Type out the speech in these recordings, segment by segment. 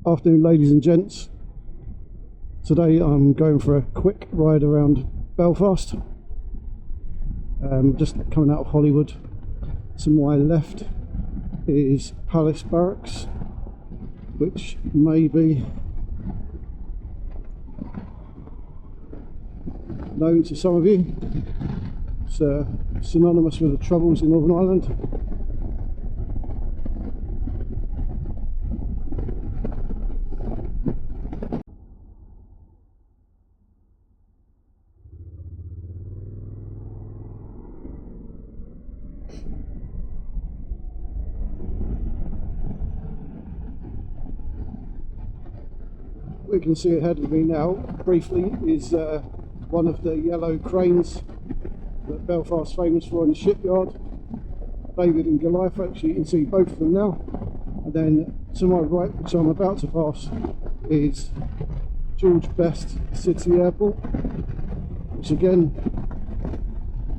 Afternoon, ladies and gents. Today I'm going for a quick ride around Belfast. Just coming out of Hollywood. To my left is Palace Barracks, which may be known to some of you. It's synonymous with the Troubles in Northern Ireland. We can see ahead of me now, briefly, is one of the yellow cranes that Belfast's famous for in the shipyard. David and Goliath, actually you can see both of them now. And then to my right, which I'm about to pass, is George Best City Airport, which again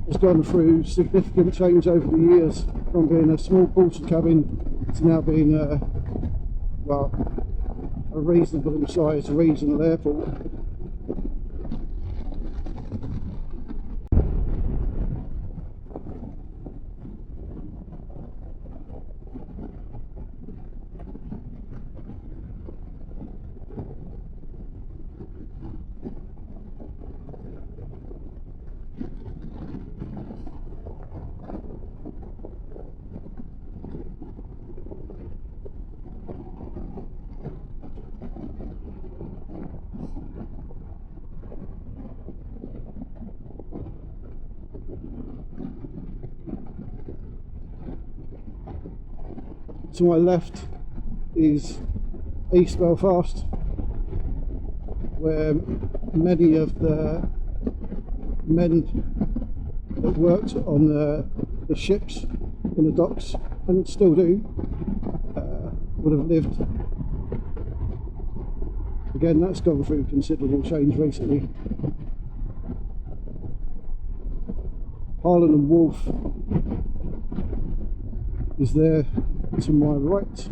has gone through significant change over the years, from being a small porter cabin to now being a reasonable sized regional airport. To my left is East Belfast, where many of the men that worked on the ships in the docks, and still do, would have lived. Again, that's gone through considerable change recently. Harland and Wolff is there to my right.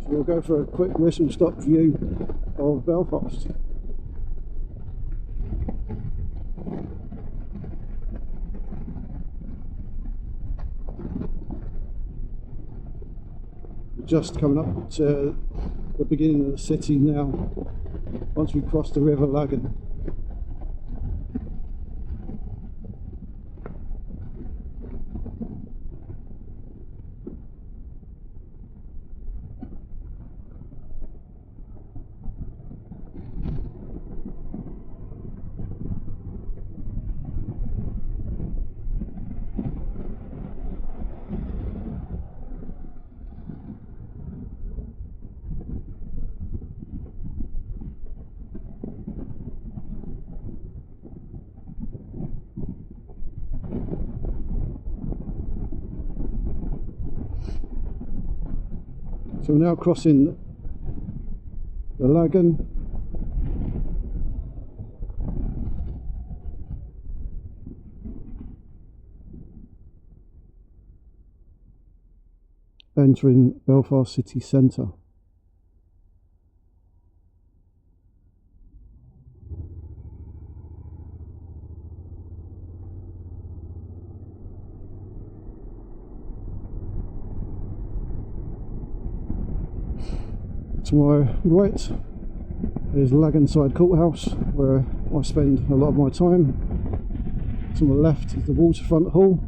We'll go for a quick whistle stop view of Belfast. Just coming up to the beginning of the city now, once we cross the River Lagan. So we're now crossing the Lagan. Entering Belfast city centre. To my right is Laganside Courthouse, where I spend a lot of my time. To my left is the Waterfront Hall,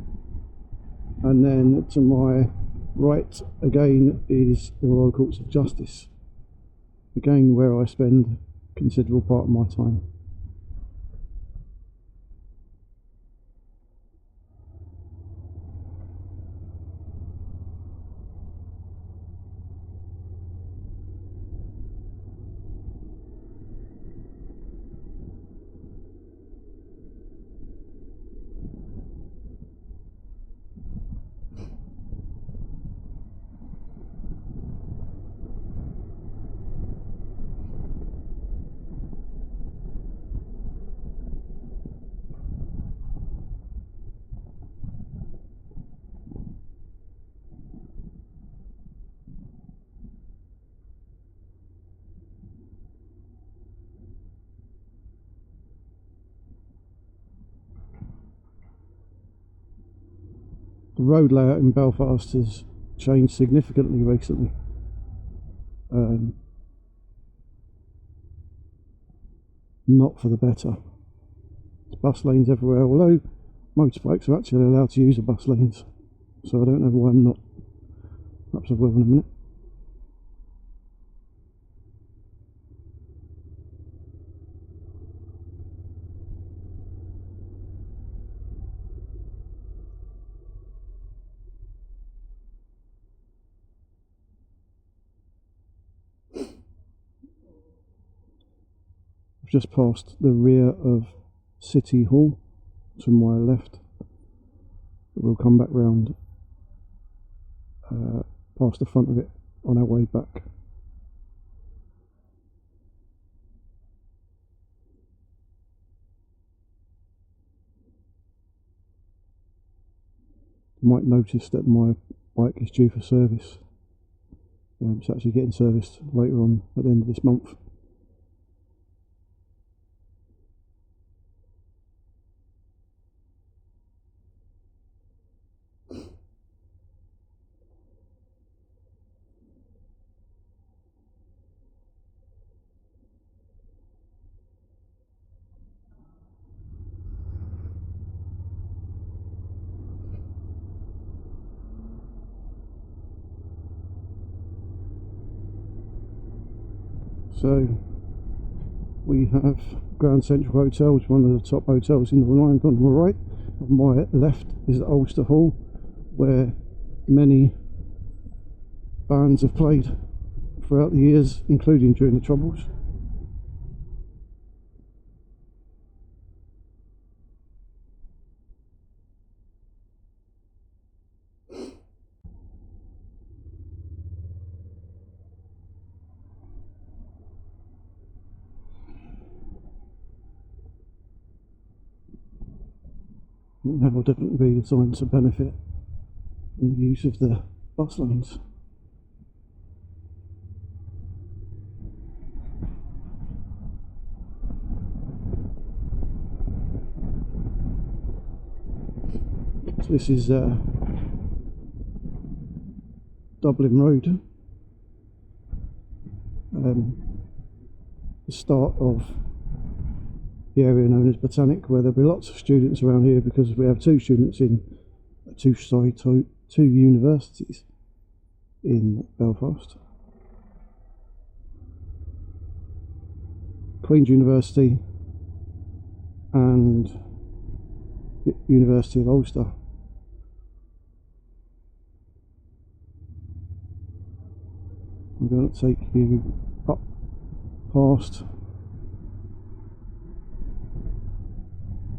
and then to my right again is the Royal Courts of Justice, again where I spend a considerable part of my time. The road layout in Belfast has changed significantly recently. Not for the better. There's bus lanes everywhere, although motorbikes are actually allowed to use the bus lanes, so I don't know why I'm not. Perhaps I will in a minute. I've just passed the rear of City Hall to my left. We'll come back round past the front of it on our way back. You might notice that my bike is due for service. It's actually getting serviced later on at the end of this month. So we have Grand Central Hotel, which is one of the top hotels in Northern Ireland, on my right. On my left is Ulster Hall, where many bands have played throughout the years, including during the Troubles. There will definitely be signs of benefit in the use of the bus lanes. So this is Dublin Road, the start of the area known as Titanic, where there'll be lots of students around here because we have two universities in Belfast. Queen's University and University of Ulster. I'm going to take you up past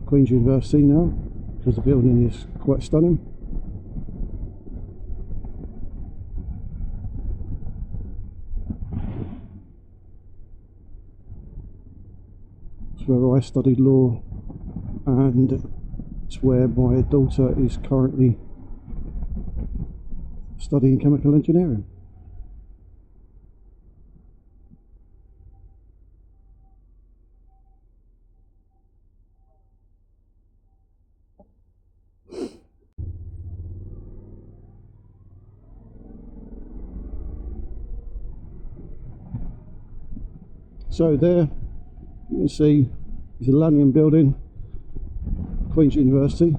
Queen's University now, because the building is quite stunning. It's where I studied law, and it's where my daughter is currently studying chemical engineering. So there you can see is the Lanyon building, Queen's University,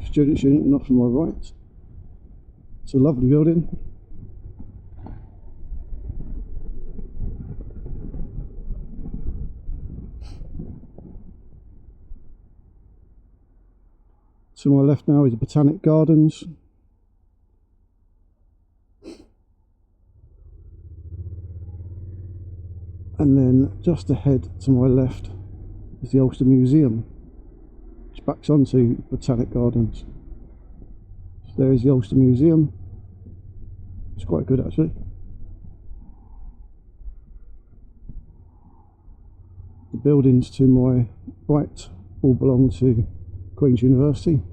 student unit, off to my right. It's a lovely building. To my left now is the Botanic Gardens. And then just ahead to my left is the Ulster Museum, which backs onto Botanic Gardens. So there is the Ulster Museum. It's quite good actually. The buildings to my right all belong to Queen's University.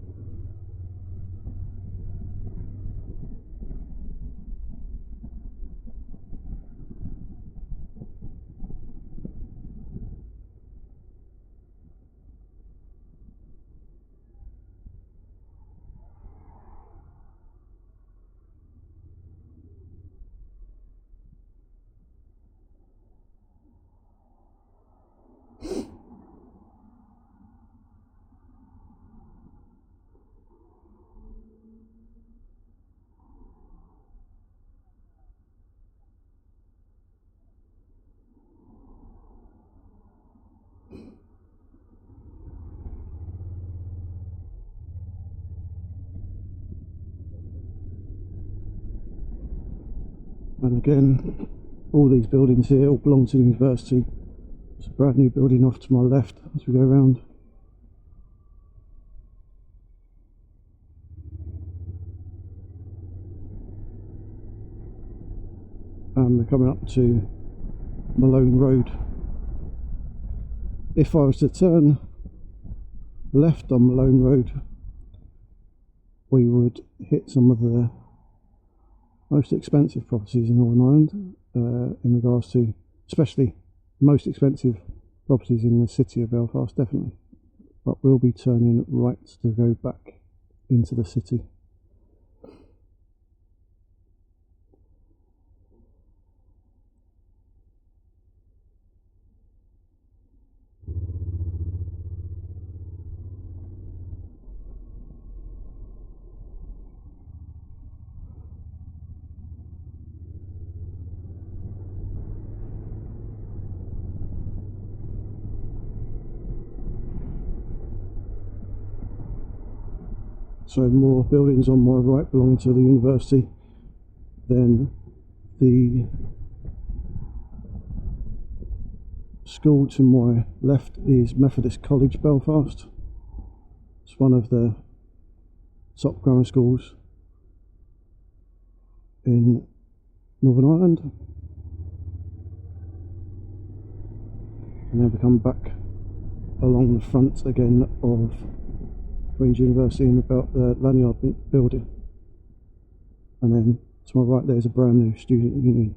And again, all these buildings here all belong to the university. There's a brand new building off to my left as we go around. And we're coming up to Malone Road. If I was to turn left on Malone Road, we would hit some of the most expensive properties in Northern Ireland, in regards to, especially most expensive properties in the city of Belfast, definitely. But we'll be turning right to go back into the city. So more buildings on my right belonging to the university. Then the school to my left is Methodist College Belfast. It's one of the top grammar schools in Northern Ireland. And then we come back along the front again of Queen's University in the Lanyard building, and then to my right there's a brand new student union.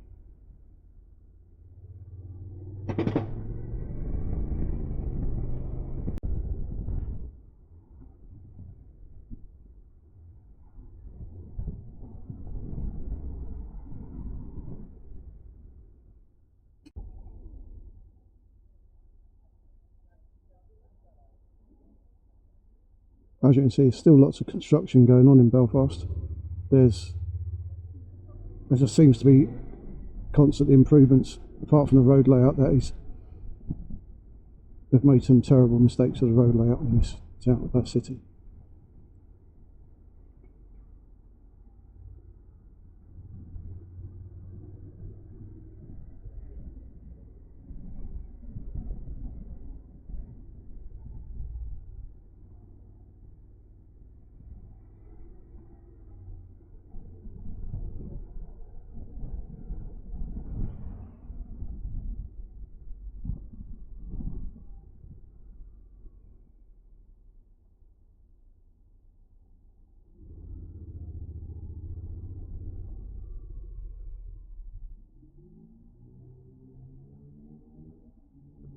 As you can see, there's still lots of construction going on in Belfast. There just seems to be constant improvements, apart from the road layout. That is, they've made some terrible mistakes with the road layout in this town, that city.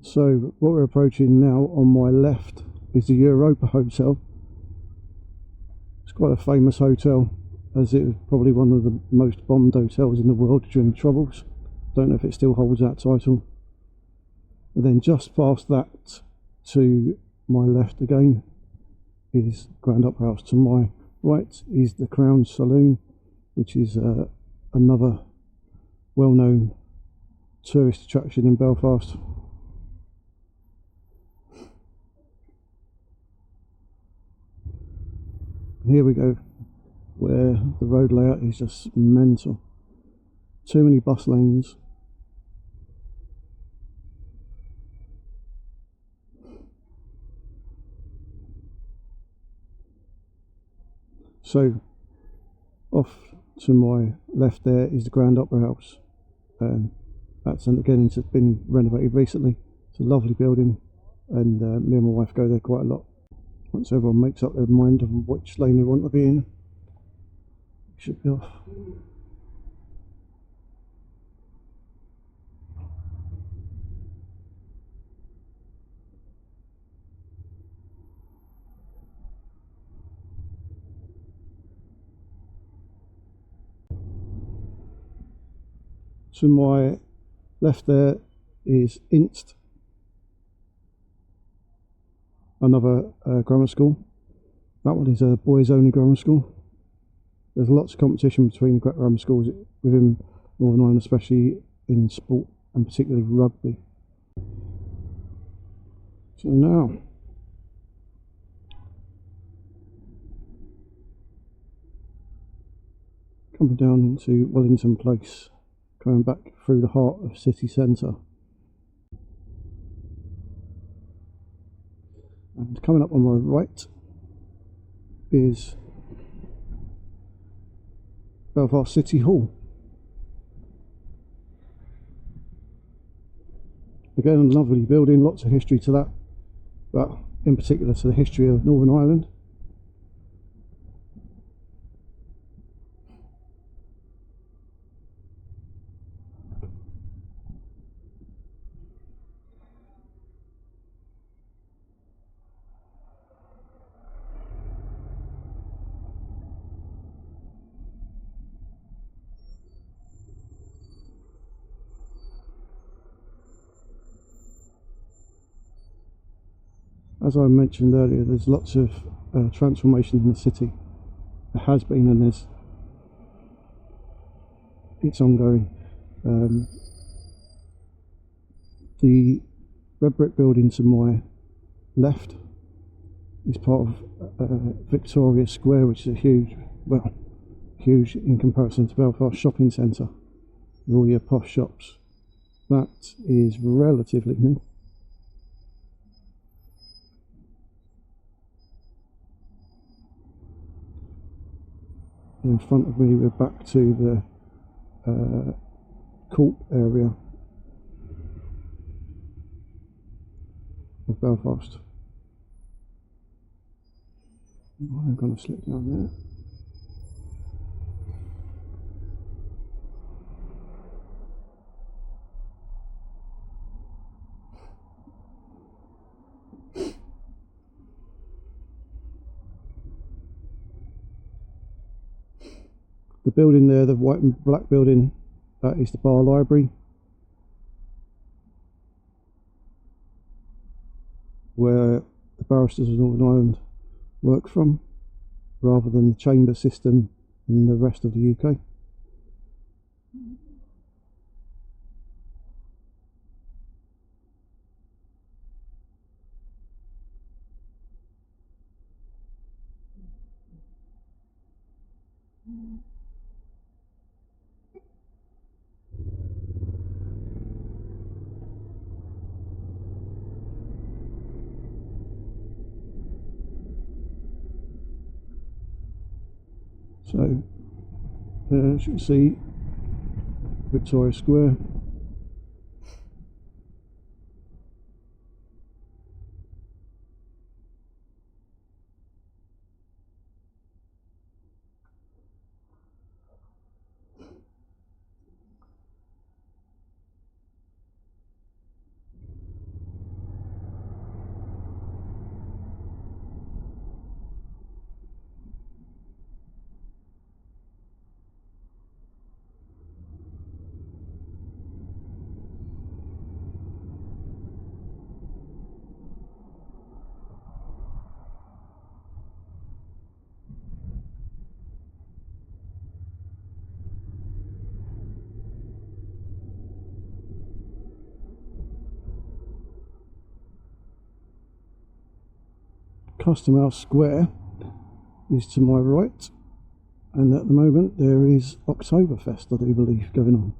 So what we're approaching now on my left is the Europa Hotel. It's quite a famous hotel, as it was probably one of the most bombed hotels in the world during the Troubles. Don't know if it still holds that title. And then just past that, to my left again, is Grand Opera House. To my right is the Crown Saloon, which is another well-known tourist attraction in Belfast. And here we go, where the road layout is just mental. Too many bus lanes. So off to my left there is the Grand Opera House. That's again, it's been renovated recently. It's a lovely building, and me and my wife go there quite a lot. Once everyone makes up their mind of which lane they want to be in, we should be off. To my left there is Inst, another grammar school. That one is a boys only grammar school. There's lots of competition between grammar schools within Northern Ireland, especially in sport and particularly rugby. So now coming down into Wellington Place. going back through the heart of city centre. And coming up on my right is Belfast City Hall. Again, a lovely building, lots of history to that, but in particular to the history of Northern Ireland. As I mentioned earlier, there's lots of transformation in the city. There has been, and it's ongoing. The red brick building to my left is part of Victoria Square, which is a huge, well, huge in comparison to Belfast shopping centre with all your posh shops. That is relatively new. In front of me, we're back to the court area of Belfast. I'm going to slip down there. The building there, the white and black building, that is the bar library, where the barristers of Northern Ireland work from, rather than the chamber system in the rest of the UK. So, as you can see, Victoria Square. Custom House Square is to my right, and at the moment there is Oktoberfest, I do believe, going on.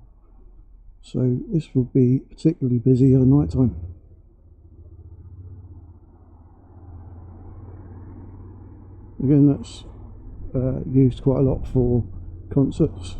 So this will be particularly busy at night time. Again, that's used quite a lot for concerts.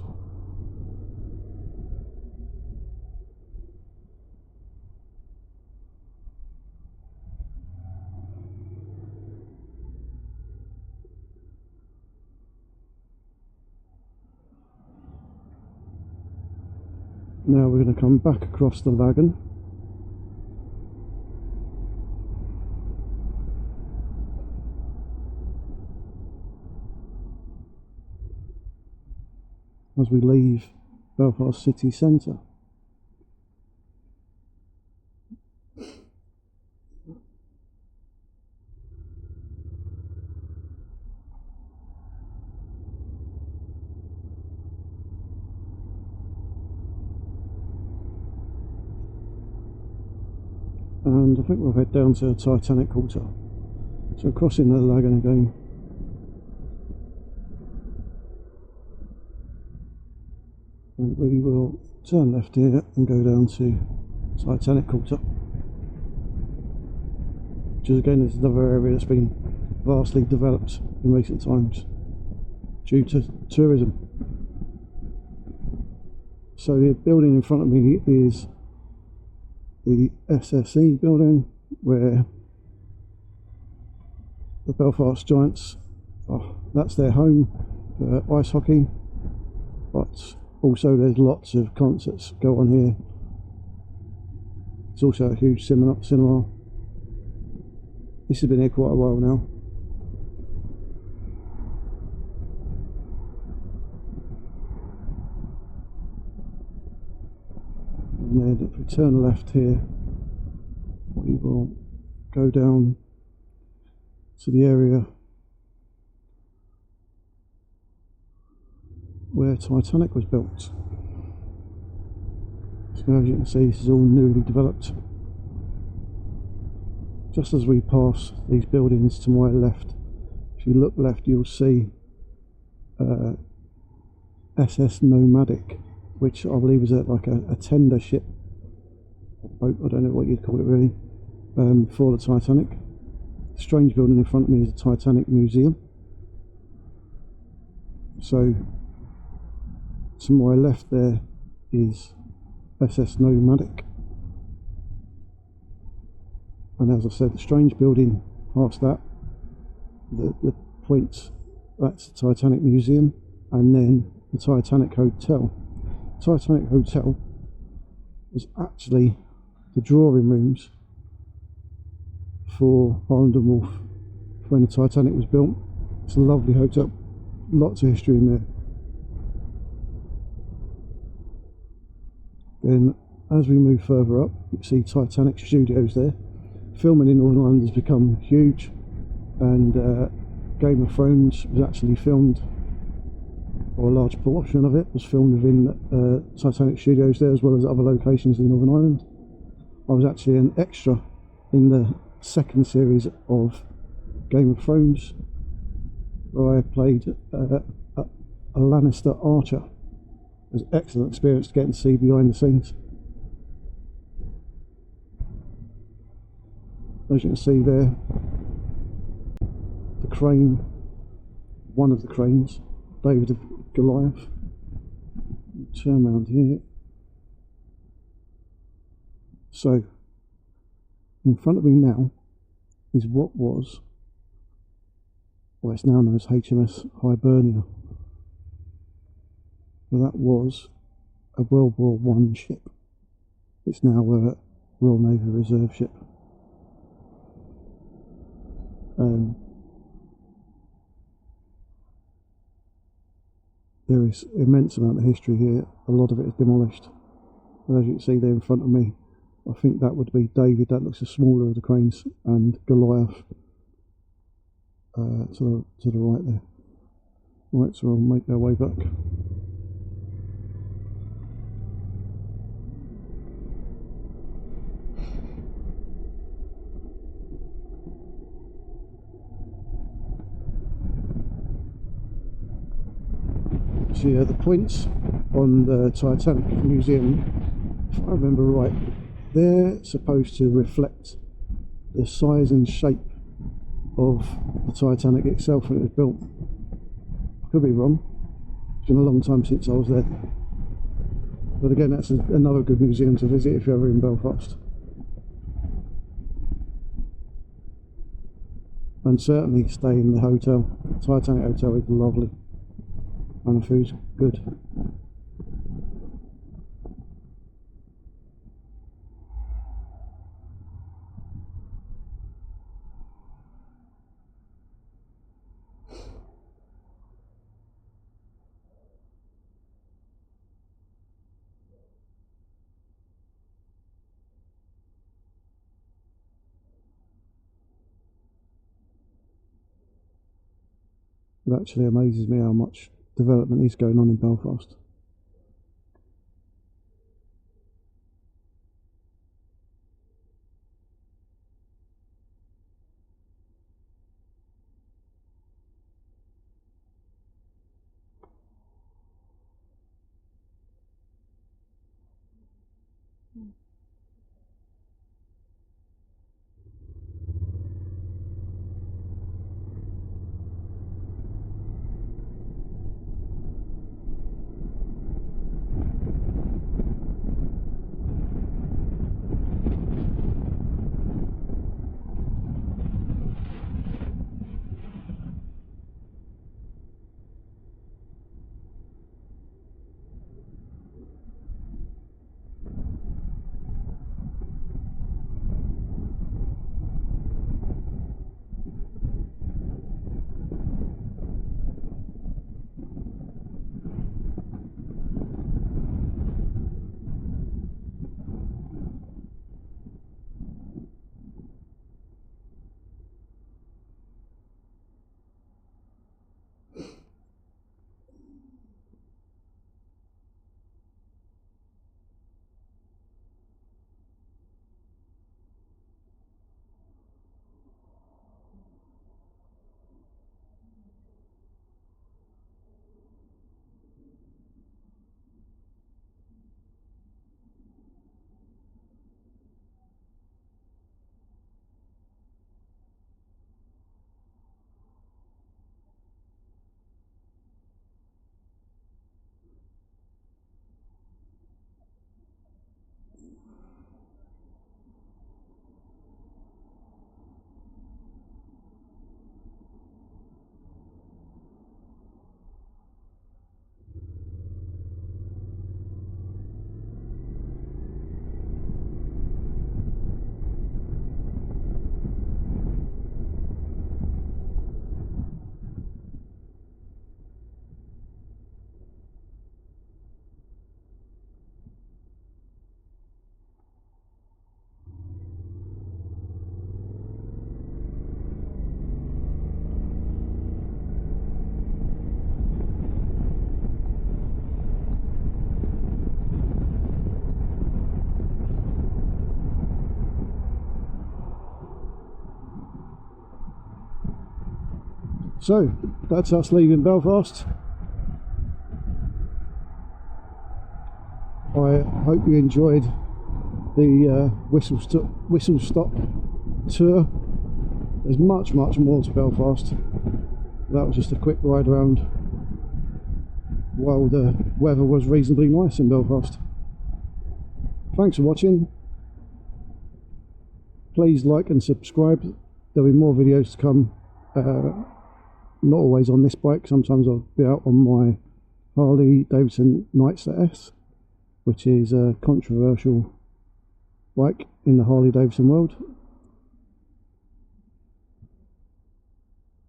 Now we're going to come back across the lagoon. As we leave Belfast city centre. And I think we'll head down to Titanic Quarter. So crossing the lagoon again. And we will turn left here and go down to Titanic Quarter, which is again is another area that's been vastly developed in recent times due to tourism. So the building in front of me is the SSE building, where the Belfast Giants, that's their home for ice hockey, but also there's lots of concerts go on here. It's also a huge cinema. This has been here quite a while now. And then if we turn left here, we will go down to the area where Titanic was built. So as you can see, this is all newly developed. Just as we pass these buildings to my left, if you look left, you'll see SS Nomadic, which I believe is like a tender ship, boat, I don't know what you'd call it really, for the Titanic. The strange building in front of me is the Titanic Museum. So to my left there is SS Nomadic, and as I said, the strange building past that, the points, that's the Titanic Museum, and then the Titanic Hotel. Titanic Hotel was actually the drawing rooms for Holland and Wolff when the Titanic was built. It's a lovely hotel, lots of history in there. Then as we move further up, you can see Titanic Studios there. Filming in Northern Ireland has become huge, and Game of Thrones was actually filmed, or a large portion of it was filmed within Titanic Studios there, as well as other locations in Northern Ireland. I was actually an extra in the second series of Game of Thrones, where I played a Lannister archer. It was an excellent experience to get and see behind the scenes. As you can see there, the crane, one of the cranes, David of Goliath. Turn around here. So, in front of me now is what was, well, it's now known as HMS Hibernia. So that was a World War I ship. It's now a Royal Navy Reserve ship. There is immense amount of history here. A lot of it is demolished. But as you can see there in front of me, I think that would be David. That looks the smaller of the cranes, and Goliath to the right there. Right, so we'll make our way back. So yeah, the points on the Titanic Museum, if I remember right, they're supposed to reflect the size and shape of the Titanic itself when it was built. I could be wrong. It's been a long time since I was there. But again, that's another good museum to visit if you're ever in Belfast. And certainly stay in the hotel. The Titanic Hotel is lovely, and the food's good. It actually amazes me how much development is going on in Belfast. So that's us leaving Belfast. I hope you enjoyed the whistle stop tour. There's much more to Belfast. That was just a quick ride around while the weather was reasonably nice in Belfast. Thanks for watching. Please like and subscribe. There'll be more videos to come. Not always on this bike, sometimes I'll be out on my Harley Davidson Nightster S, which is a controversial bike in the Harley Davidson world.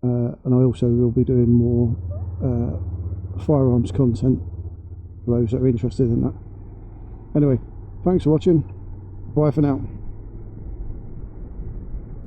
And I also will be doing more firearms content for those that are interested in that. Anyway, thanks for watching. Bye for now.